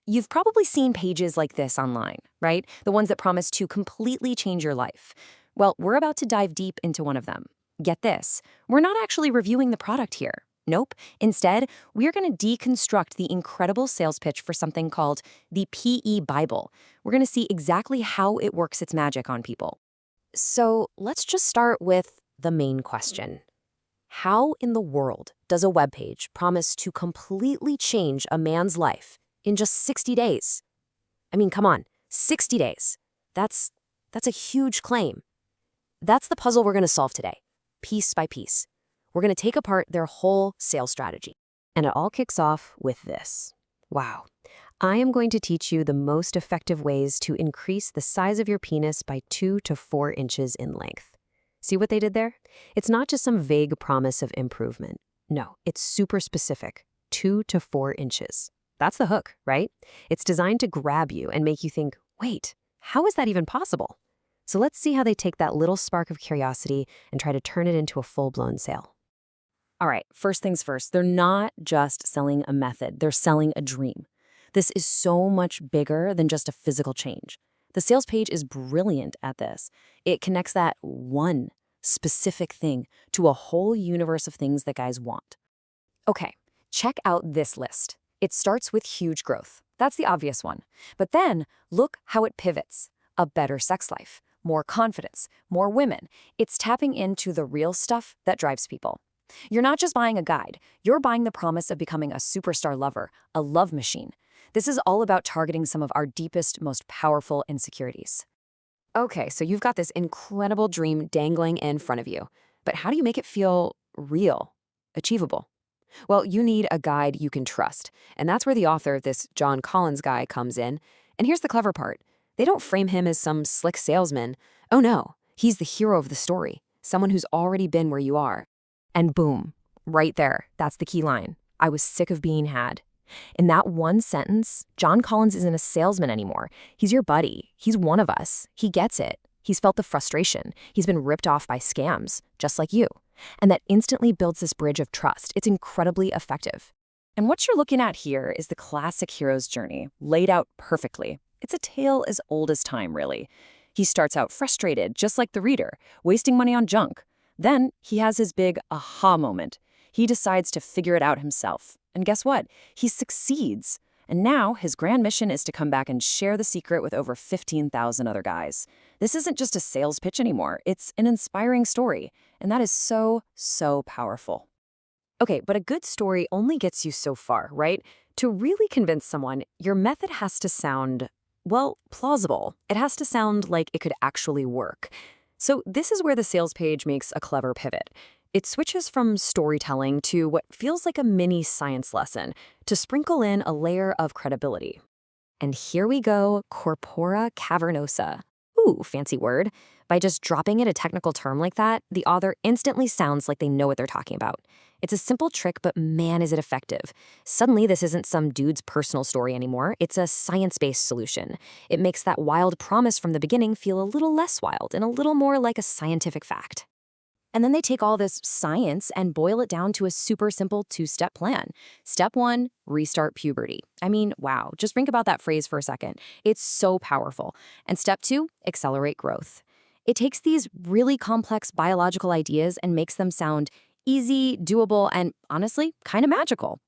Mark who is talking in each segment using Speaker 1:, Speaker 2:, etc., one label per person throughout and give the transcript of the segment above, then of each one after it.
Speaker 1: You've probably seen pages like this online, right? The ones that promise to completely change your life. Well, we're about to dive deep into one of them. Get this, we're not actually reviewing the product here. Nope. Instead, we're going to deconstruct the incredible sales pitch for something called the PE Bible. We're going to see exactly how it works its magic on people. So let's just start with the main question. How in the world does a web page promise to completely change a man's life in just 60 days? I mean, come on, 60 days. That's a huge claim. That's the puzzle we're going to solve today, piece by piece. We're going to take apart their whole sales strategy. And it all kicks off with this. Wow. I am going to teach you the most effective ways to increase the size of your penis by 2 to 4 inches in length. See what they did there? It's not just some vague promise of improvement. No, it's super specific, 2 to 4 inches. That's the hook, right? It's designed to grab you and make you think, wait, how is that even possible? So let's see how they take that little spark of curiosity and try to turn it into a full-blown sale. All right, first things first, they're not just selling a method, they're selling a dream. This is so much bigger than just a physical change. The sales page is brilliant at this. It connects that one specific thing to a whole universe of things that guys want. Okay, check out this list. It starts with huge growth. That's the obvious one. But then look how it pivots. A better sex life, more confidence, more women. It's tapping into the real stuff that drives people. You're not just buying a guide. You're buying the promise of becoming a superstar lover, a love machine. This is all about targeting some of our deepest, most powerful insecurities. Okay, so you've got this incredible dream dangling in front of you. But how do you make it feel real, achievable? Well, you need a guide you can trust. And that's where the author of this John Collins guy comes in. And here's the clever part. They don't frame him as some slick salesman. Oh no, he's the hero of the story, someone who's already been where you are. And boom, right there, that's the key line. I was sick of being had. In that one sentence, John Collins isn't a salesman anymore. He's your buddy. He's one of us. He gets it. He's felt the frustration. He's been ripped off by scams, just like you. And that instantly builds this bridge of trust. It's incredibly effective. And what you're looking at here is the classic hero's journey, laid out perfectly. It's a tale as old as time, really. He starts out frustrated, just like the reader, wasting money on junk. Then he has his big aha moment. He decides to figure it out himself. And guess what? He succeeds. And now his grand mission is to come back and share the secret with over 15,000 other guys. This isn't just a sales pitch anymore. It's an inspiring story. And that is so, so powerful. Okay, but a good story only gets you so far, right? To really convince someone, your method has to sound, well, plausible. It has to sound like it could actually work. So this is where the sales page makes a clever pivot. It switches from storytelling to what feels like a mini science lesson to sprinkle in a layer of credibility. And here we go, corpora cavernosa. Ooh, fancy word. By just dropping in a technical term like that, the author instantly sounds like they know what they're talking about. It's a simple trick, but man, is it effective. Suddenly, this isn't some dude's personal story anymore. It's a science-based solution. It makes that wild promise from the beginning feel a little less wild and a little more like a scientific fact. And then they take all this science and boil it down to a super simple 2-step plan. Step 1, restart puberty. I mean, wow, just think about that phrase for a second. It's so powerful. And step 2, accelerate growth. It takes these really complex biological ideas and makes them sound easy, doable, and honestly, kind of magical.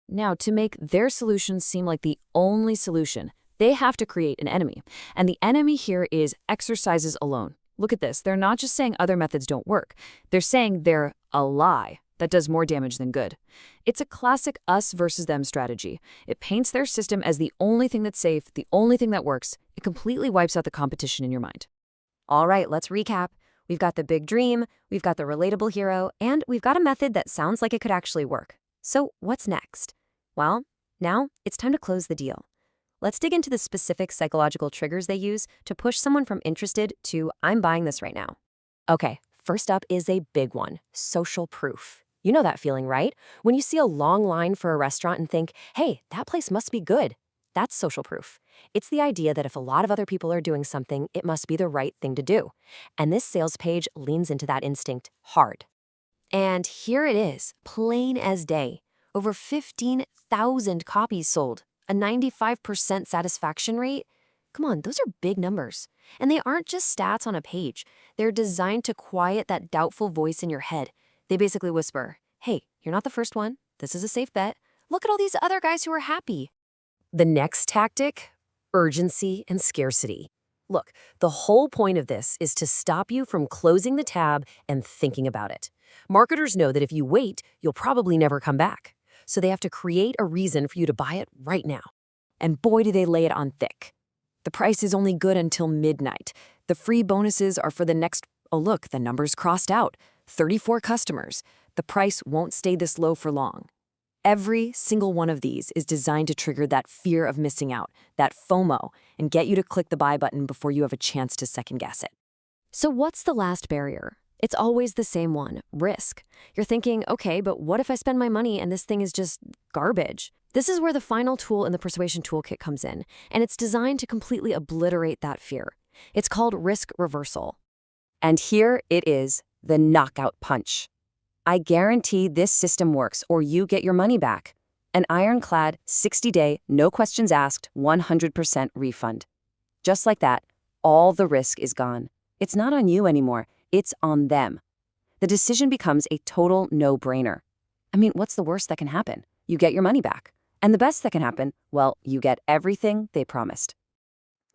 Speaker 1: Now, to make their solutions seem like the only solution, they have to create an enemy. And the enemy here is exercises alone. Look at this. They're not just saying other methods don't work. They're saying they're a lie that does more damage than good. It's a classic us versus them strategy. It paints their system as the only thing that's safe, the only thing that works. It completely wipes out the competition in your mind. All right, let's recap. We've got the big dream, we've got the relatable hero, and we've got a method that sounds like it could actually work. So what's next? Well, now it's time to close the deal. Let's dig into the specific psychological triggers they use to push someone from interested to I'm buying this right now. Okay, first up is a big one, social proof. You know that feeling, right? When you see a long line for a restaurant and think, hey, that place must be good. That's social proof. It's the idea that if a lot of other people are doing something, it must be the right thing to do. And this sales page leans into that instinct hard. And here it is, plain as day. Over 15,000 copies sold. a 95% satisfaction rate. Come on, those are big numbers. And they aren't just stats on a page. They're designed to quiet that doubtful voice in your head. They basically whisper, hey, you're not the first one. This is a safe bet. Look at all these other guys who are happy. The next tactic, urgency and scarcity. Look, the whole point of this is to stop you from closing the tab and thinking about it. Marketers know that if you wait, you'll probably never come back. So they have to create a reason for you to buy it right now. And boy, do they lay it on thick. The price is only good until midnight. The free bonuses are for the next, oh look, the number's crossed out. 34 customers. The price won't stay this low for long. Every single one of these is designed to trigger that fear of missing out, that FOMO, and get you to click the buy button before you have a chance to second guess it. So what's the last barrier? It's always the same one, risk. You're thinking, okay, but what if I spend my money and this thing is just garbage? This is where the final tool in the persuasion toolkit comes in, and it's designed to completely obliterate that fear. It's called risk reversal. And here it is, the knockout punch. I guarantee this system works or you get your money back. An ironclad, 60-day, no questions asked, 100% refund. Just like that, all the risk is gone. It's not on you anymore, it's on them. The decision becomes a total no-brainer. I mean, what's the worst that can happen? You get your money back. And the best that can happen, well, you get everything they promised.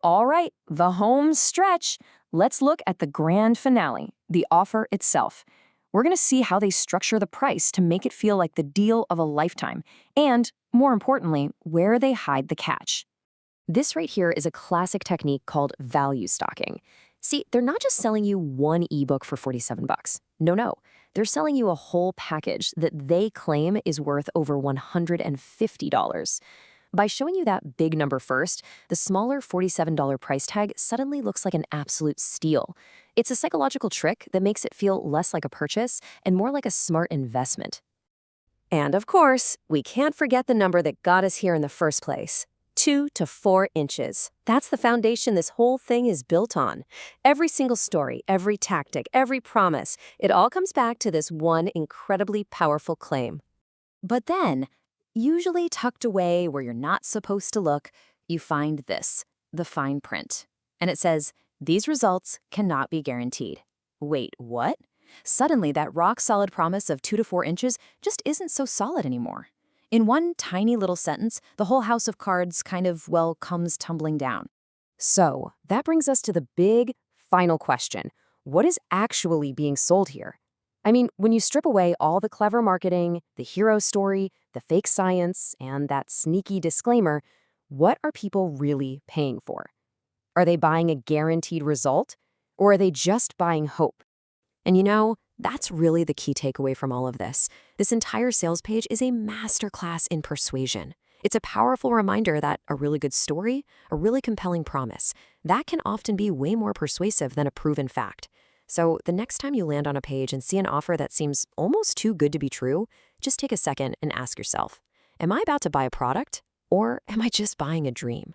Speaker 1: All right, the home stretch. Let's look at the grand finale, the offer itself. We're going to see how they structure the price to make it feel like the deal of a lifetime, and, more importantly, where they hide the catch. This right here is a classic technique called value stocking. See, they're not just selling you one ebook for $47. No. They're selling you a whole package that they claim is worth over $150. By showing you that big number first, the smaller $47 price tag suddenly looks like an absolute steal. It's a psychological trick that makes it feel less like a purchase and more like a smart investment. And of course, we can't forget the number that got us here in the first place. 2 to 4 inches. That's the foundation this whole thing is built on. Every single story, every tactic, every promise, it all comes back to this one incredibly powerful claim. But then, usually tucked away where you're not supposed to look, you find this, the fine print. And it says, these results cannot be guaranteed. Wait, what? Suddenly, that rock-solid promise of 2 to 4 inches just isn't so solid anymore. In one tiny little sentence, the whole house of cards kind of, well, comes tumbling down. So, that brings us to the big, final question. What is actually being sold here? I mean, when you strip away all the clever marketing, the hero story, the fake science, and that sneaky disclaimer, what are people really paying for? Are they buying a guaranteed result? Or are they just buying hope? And you know, that's really the key takeaway from all of this. This entire sales page is a masterclass in persuasion. It's a powerful reminder that a really good story, a really compelling promise, that can often be way more persuasive than a proven fact. So the next time you land on a page and see an offer that seems almost too good to be true, just take a second and ask yourself, am I about to buy a product, or am I just buying a dream?